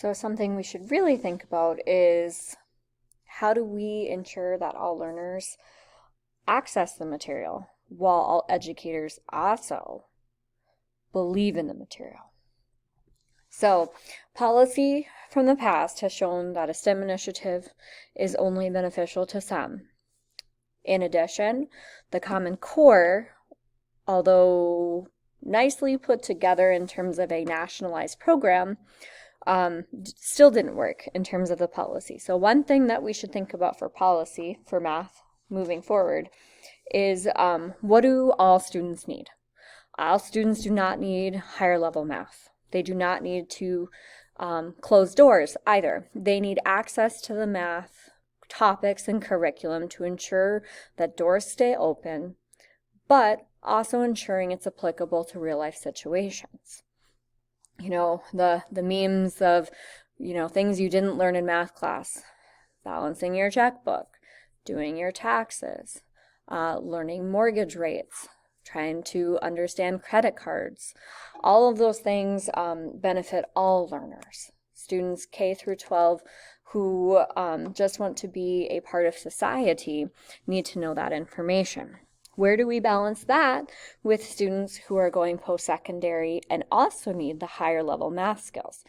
So something we should really think about is how do we ensure that all learners access the material while all educators also believe in the material? So, policy from the past has shown that a STEM initiative is only beneficial to some. In addition, the Common Core, although nicely put together in terms of a nationalized program, still didn't work in terms of the policy. So one thing that we should think about for policy for math moving forward is what do all students need? All students do not need higher level math. They do not need to close doors either. They need access to the math topics and curriculum to ensure that doors stay open, but also ensuring it's applicable to real life situations. The memes of, things you didn't learn in math class, balancing your checkbook, doing your taxes, learning mortgage rates, trying to understand credit cards. All of those things benefit all learners. Students K through 12 who just want to be a part of society need to know that information. Where do we balance that with students who are going post-secondary and also need the higher level math skills?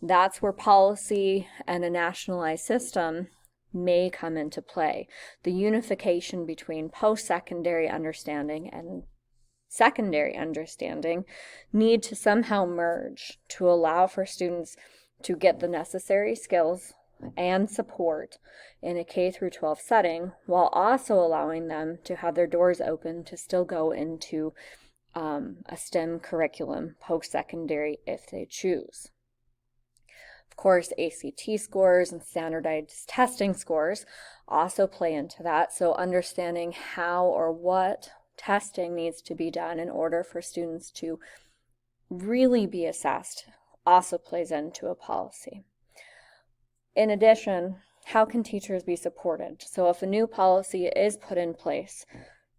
That's where policy and a nationalized system may come into play. The unification between post-secondary understanding and secondary understanding need to somehow merge to allow for students to get the necessary skills and support in a K through 12 setting, while also allowing them to have their doors open to still go into a STEM curriculum post-secondary if they choose. Of course, ACT scores and standardized testing scores also play into that, so understanding how or what testing needs to be done in order for students to really be assessed also plays into a policy. In addition, how can teachers be supported? So if a new policy is put in place,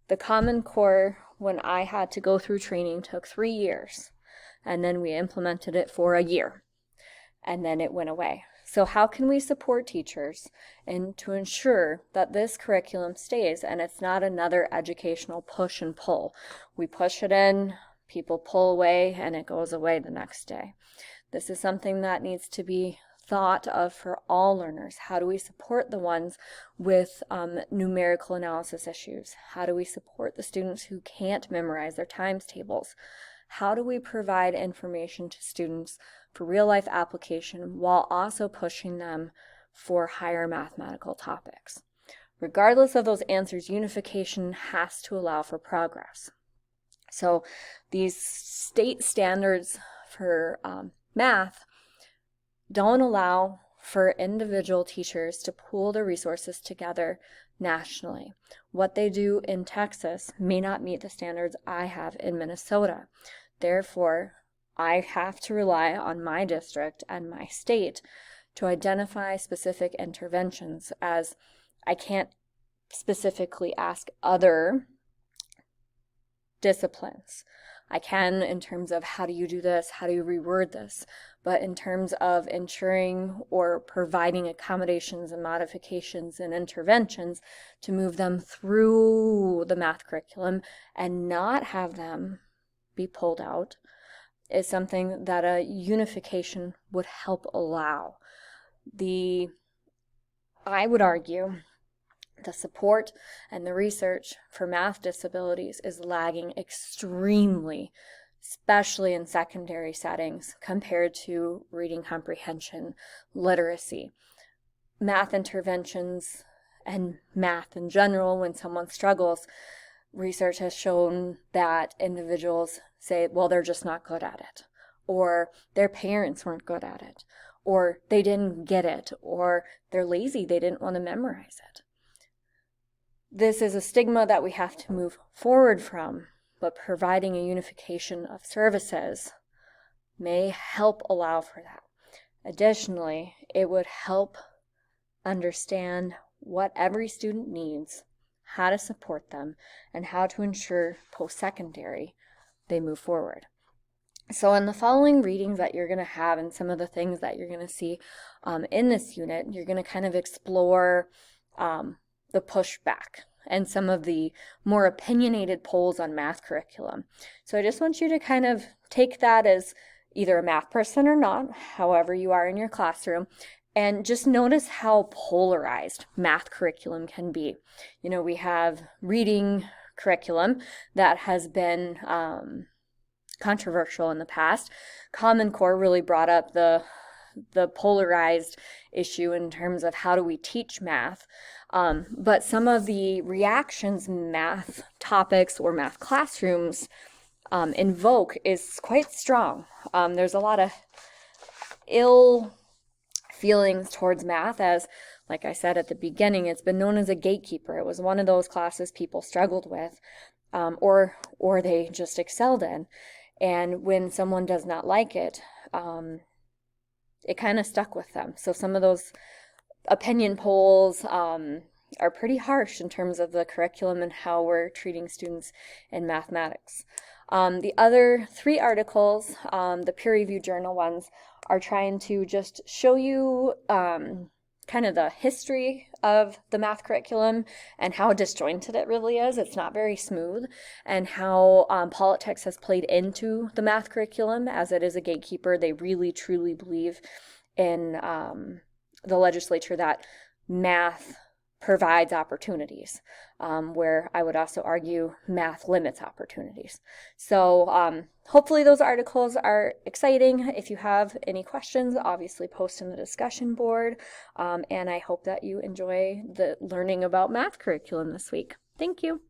the Common Core, when I had to go through training, took 3 years, and then we implemented it for a year, and then it went away. So how can we support teachers and to ensure that this curriculum stays and it's not another educational push and pull? We push it in, people pull away, and it goes away the next day. This is something that needs to be thought of for all learners. How do we support the ones with numerical analysis issues? How do we support the students who can't memorize their times tables? How do we provide information to students for real life application while also pushing them for higher mathematical topics? Regardless of those answers, unification has to allow for progress. So these state standards for math don't allow for individual teachers to pool their resources together nationally. What they do in Texas may not meet the standards I have in Minnesota. Therefore, I have to rely on my district and my state to identify specific interventions, as I can't specifically ask other disciplines. I can in terms of how do you do this, how do you reword this, but in terms of ensuring or providing accommodations and modifications and interventions to move them through the math curriculum and not have them be pulled out is something that a unification would help allow. I would argue the support and the research for math disabilities is lagging extremely, especially in secondary settings compared to reading comprehension, literacy. Math interventions and math in general, when someone struggles, research has shown that individuals say, well, they're just not good at it, or their parents weren't good at it, or they didn't get it, or they're lazy, they didn't want to memorize it. This is a stigma that we have to move forward from, but providing a unification of services may help allow for that. Additionally, it would help understand what every student needs, how to support them, and how to ensure post-secondary they move forward. So in the following readings that you're going to have and some of the things that you're going to see in this unit, you're going to kind of explore the pushback and some of the more opinionated polls on math curriculum. So I just want you to kind of take that as either a math person or not, however you are in your classroom, and just notice how polarized math curriculum can be. You know, we have reading curriculum that has been controversial in the past. Common Core really brought up the polarized issue in terms of how do we teach math. But some of the reactions math topics or math classrooms invoke is quite strong. There's a lot of ill feelings towards math as, like I said at the beginning, it's been known as a gatekeeper. It was one of those classes people struggled with or they just excelled in. And when someone does not like it, it kind of stuck with them. So some of those opinion polls are pretty harsh in terms of the curriculum and how we're treating students in mathematics. The other 3 articles, the peer-reviewed journal ones, are trying to just show you kind of the history of the math curriculum and how disjointed it really is. It's not very smooth, and how politics has played into the math curriculum as it is a gatekeeper. They really truly believe in the legislature that math provides opportunities, where I would also argue math limits opportunities. So hopefully those articles are exciting. If you have any questions, obviously post in the discussion board, and I hope that you enjoy the learning about math curriculum this week. Thank you.